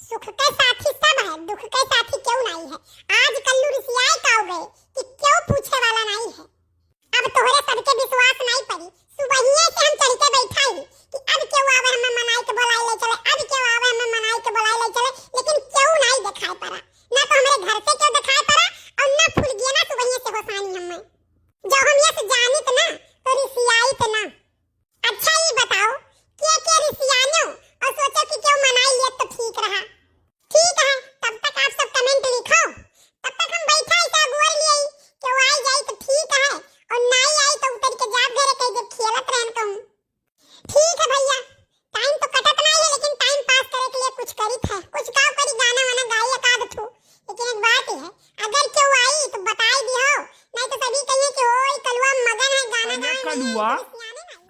सुख के साथी सब है, दुख के साथी क्यों नहीं है। आज कल्लू रिसियाई का हो गए कि क्यों पूछे वाला नहीं है। अब तोहरे सबके विश्वास नहीं पड़ी, सुबहिए से हम चढ़ के बैठा ही कि अब क्यों आवे हमें मनाई के बुलाए ले चले, अब क्यों आवे हमें मनाई के बुलाए ले चले, लेकिन क्यों नहीं दिखाई पड़ा। ना तो हमारे घर से क्यों दिखाई पड़ा और ना फूल गया ना सुबहिए से होसानी हमें। जब हम ये से जानित ना तो रिसियाई थे ना। अच्छा ये बताओ के रिसियानो और सोचो कि क्यों मनाई ले तो ठीक रहा। ठीक है, तब तक आप सब कमेंट लिखो, तब तक हम बैठा ही था गोर लिए क्यों आई जाए तो ठीक है और नहीं आई तो उतर के जाब घरे कहीं जब खेलत रहन कहूं। ठीक है भैया, टाइम तो कटत नहीं है लेकिन टाइम पास करे के लिए कुछ करी है, कुछ गाँव करी गाना वाना गाई एकाद थू। लेकिन एक बात ही है, अगर क्यों आई तो बताई भी हो, नहीं तो सभी कहिए कि ओए कलुआ मगन है गाना गाए। कलुआ,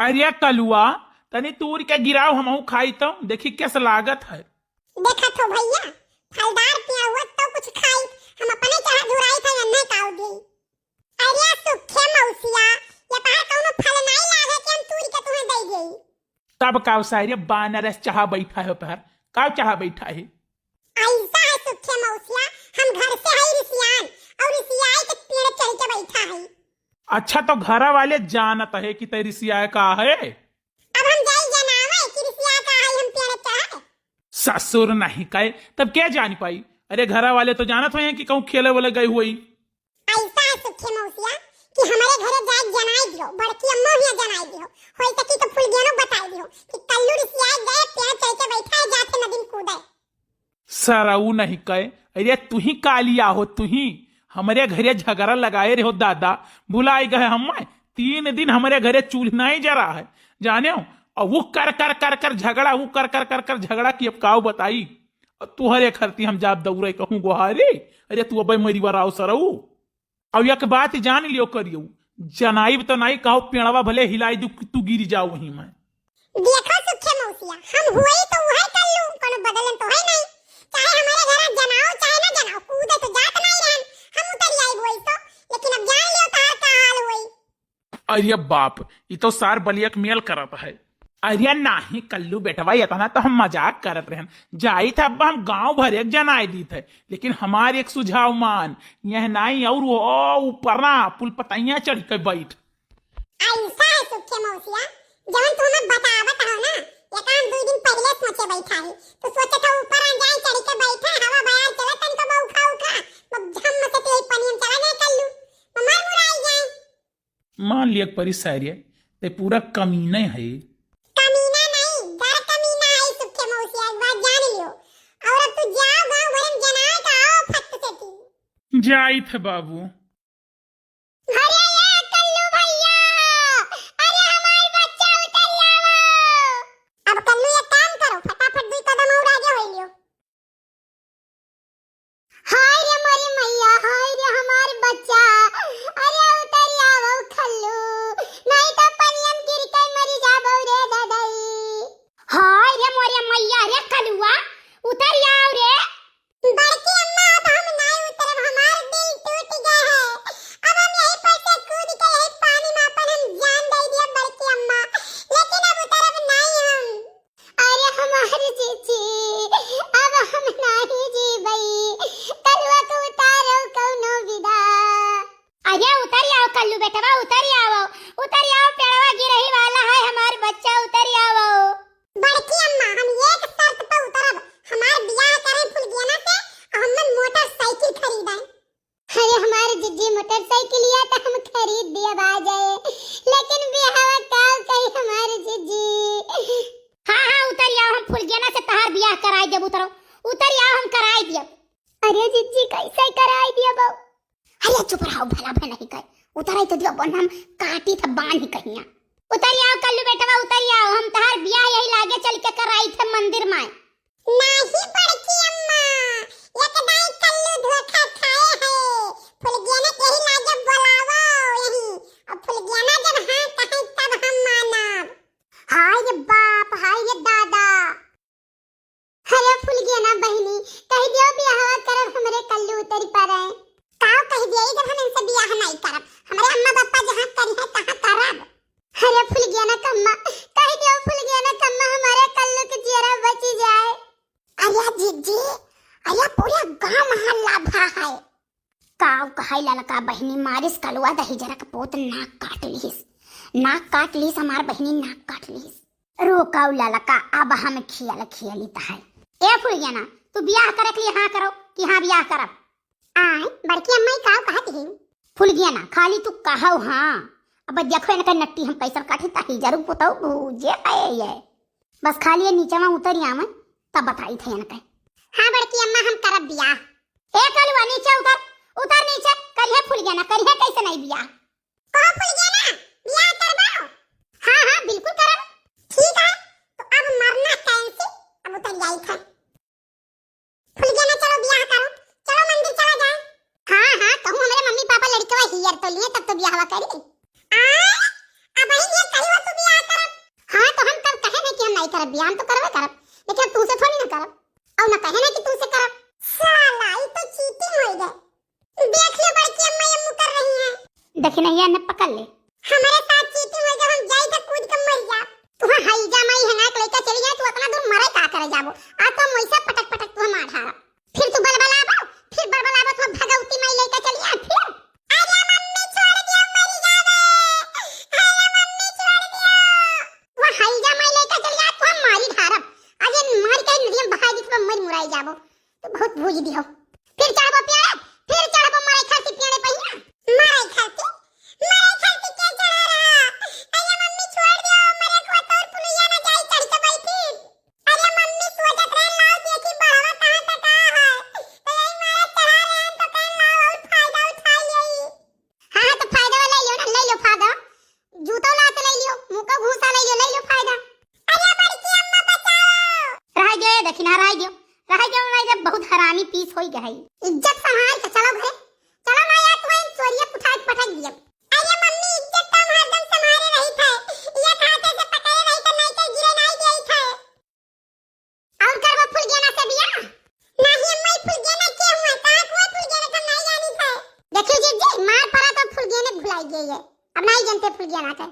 अरे कलुआ तनी तूर के गिराओ हमहू खाई तो देखी कैसा लागत है। देखा तो भैया, फलदार पिया हुआ तो कुछ खाई, हम अपने चाह झुराई था अन्ने काउ दी। अरे सुखे मौसिया, ये पार कौनो फल नहीं लागे कि हम तूर के तुम्हें दे गई। तब काव सारे बानरस चाह बैठा है पर काव चाह बैठा है। ऐसा है सुखे मौसिया, हम घर से है रिसियान और रिसियाई के पेड़ चढ़ के बैठा है। अच्छा तो घर वाले जानत है कि तेरी सियाय का है। अब हम जाई जनावे कि रिसिया का है हम पेड़ चढ़े। ससुर नहीं कहे तब क्या जान पाई। अरे घर वाले तो जानत हैं कि कहूँ खेले वाले गई हुई। ऐसा है सुखे मौसिया कि हमारे घरे जाए जनाई दियो, बड़की अम्मा ही जनाई दियो, होई तकी तो फुल गेनो बताई दियो कि कल्लू रिसिया गए पेड़ चढ़ के बैठा है जाके नदी में कूदे। सरऊ नहीं कहे, अरे तू ही कालिया हो, तू ही हमारे घरे झगड़ा लगाए रहो दादा, भुलाई गए हम 3 दिन हमारे घरे चूल्हा ही जरा है जाने हो। और वो कर कर कर कर झगड़ा, वो कर कर कर कर झगड़ा की अब काव बताई। और तुहरे खरती हम जाब दौड़े कहूँ गुहारे, अरे तू अब मेरी बार सरऊ। और एक बात जान लियो करियो, जनाइब तो नहीं कहो पेड़वा भले हिलाई दू तू गिर जाओ वहीं में। देखो सुखे मौसिया, हम हुए तो वही कल्लू, कोनो बदलन तो है नहीं। चाहे हमारे घर जनाओ चाहे ना जनाओ, कूदे तो जात नहीं रहन, हम उतर आई हुई तो। लेकिन अब जान लियो तार का हाल हुई। अरे बाप, ये तो सार बलियक मेल करत है। अरे नहीं कल्लू बेटवा इतना तो हम मजाक करत रहे, जाई था अब हम गांव भर एक जनाई दी थे, लेकिन हमारे एक सुझाव मान यह नहीं और वो ऊपर ना पुल पतैया चढ़ के बैठ। ऐसा है सुखे मौसिया, जवन तू हमें बतावत हो ना, एक आध 2 दिन पहले सोचे बैठा है तो सोचा था ऊपर आ जाए चढ़ के बैठे हवा बयार चले तन को उखा उखा अब झम से तेरी पनियन चला गए कल्लू मर मुराई जाए। मान लिया परिसार्य ते पूरा कमीना है। कमीना नहीं, घर कमीना है सुखे मौसिया, एक बात जान लियो। और अब तू जाओ गांव भर में जनाए का आओ फट से की जाई थे बाबू। अरे ये कल्लू भैया, अरे हमार बच्चा उतर आओ। अब कल्लू एक काम करो, फटाफट 2 कदम और आगे हो लियो। हाय रे मोरी मैया, हाय रे हमार बच्चा, अरे उतर आओ कल्लू, नहीं तो पनियन गिर के मरी जाबो रे दादाई। हाय रे मोरी मैया, रे कल्लुआ उतर आओ रे। बड़की अम्मा अब हम नहीं उतरब, हमार दिल टूट गया है। अब हम यहीं पर से कूद के यहीं पानी में अपन हम जान दे दिया बड़की अम्मा, लेकिन अब उतरब नहीं हम। अरे हमारी जीजी, अब हम नहीं जीबई, कलुआ को उतारो कौनो विदा। अरे उतर आओ कल्लू बेटवा, उतर आओ, उतर आओ, पेड़वा गिरही वाला है हमार बच्चा, उतर आओ। बड़की अम्मा हम एक शर्त पे उतरब, हमार बियाह करें फुलगियाना से और हम मोटरसाइकिल खरीदें। अरे हमारे जिज्जी मोटरसाइकिल या तो हम खरीद दिया आ जाए, लेकिन बियाह काव कही हमारे जिज्जी। हाँ उतर आओ, हम फुलगियाना से तहार बियाह कराई देब, उतरो उतर आओ, हम कराई दियब। अरे जिज्जी कैसे कराई दियब? अरे चुप रहो, भला भला नहीं कहे, उतराई तो दियो बन हम काटी था बांध ही कहिया। उतर आओ कल्लू बेटवा, उतर आओ, हम तहार बियाह यही लागे चल के कराई थे मंदिर में। नहीं बड़की अम्मा, एक दाई कल्लू धोखा खाए है, फुलगियाना के ही लागे बुलावो यही, और फुलगियाना जब हां कहे तब हम मानब। हाय रे बाप, हाय रे दादा। हेलो फुलगियाना बहनी, कह दियो बियाह करब हमरे कल्लू उतर पारे। काव कह दिए जब हम इनसे बियाह नहीं करब, हमरे अम्मा पापा जहां करी है तहां करब। अरे फुलगियाना कम्मा, कह दियो फुलगियाना कम्मा हमारे कल्लू के चेहरा भा है काव कहाई ललका बहिनी मारिस कलवा दही जरा का पोत नाक काट लीस हमार बहिनी नाक काट लीस रोकाऊ ललका अब हम खियली है ए फुलगियाना तू बियाह करे के लिए हाँ करो कि हाँ बियाह करब आय बड़की अम्मा काव कहत ही फुलगियाना खाली तू कहौ हाँ अब देखो इनका नट्टी हम कैसे काटे ताकि जरूर पुतौ भूजे आए ये बस खाली नीचे में उतर आवे तब बताई थे इनके हाँ बड़की अम्मा हम करब बियाह ए कलवा नीचे उतर नीचे करिए फुलगियाना करिए कैसे नहीं बियाह कहो फुलगियाना बियाह करबो हाँ हाँ बिल्कुल करब ठीक है तो अब मरना कैसे अब उतर जाई था फुलगियाना चलो बियाह करो चलो मंदिर चला जाए हाँ हाँ कहूँ हमारे मम्मी पापा लड़कवा हियर तो लिए तब तो बियाह करी अब ही ये कहियो तू बियाह करब हाँ तो हम कब कहे नहीं कि हम नहीं करब बियाह तो करबे करब लेकिन तू से थोड़ी ना करब और ना कहे ना कि तू से करब साला ये तो चीटिंग हो गई देख लो बड़की अम्मा ये मुंह कर रही है देखी नहीं है ने पकड़ ले हमारे साथ चीटिंग हो जब हम जाई तो कूद के मर जा तू हाई जा माई है ना लेके चली जाए तू अपना दूर मरे का करे जाबो आ तो मोइसा पटक पटक तू मार ढारा फिर तू बलबलाबो तो भगवती माई लेके चली आ फिर अरे मम्मी छोड़ दिया मर जावे अरे मम्मी छोड़ दिया वो हाई जा माई लेके चली आ तू मारी ढारब आज मार के नदिया बहाई दी तो मर मुराई जाबो तो बहुत भूज दियो फिर चढ़बो प्यारे फिर चढ़बो मारे खाती प्यारे पहिया मारे खाती के चढ़ा रहा अरे मम्मी छोड़ दियो मेरे को तो पुलिया ना जाई चढ़ के बैठी अरे मम्मी सोचत रहे लाओ देखी बढ़ावा कहां तक है तो यही मारे चढ़ा रहे हैं तो कहीं लाओ और फायदा उठा ले हां तो फायदा ले लियो ना ले लो फायदा जूतो लात ले लियो मुंह का घूसा ले लो फायदा अरे बड़की अम्मा बचाओ रह गए देखिना रह गयो बहुत हरामी पीस होई गई इज्जत संभाल के चलो घरे चलो ना यार तुम्हें चोरिया पटक दिया अरे मम्मी इज्जत तो हरदम संभाले रही था ये खाते से पकड़े रही तो नहीं तो गिरे नहीं गई था और करबो फुलगियाना से बियाह नहीं अम्मा फुलगियाना के हुआ कहां कोई फुलगियाना का नहीं जानी था देखिए जी मार पड़ा तो फुलगियाना भुलाई गई है अब नहीं जानते फुलगियाना का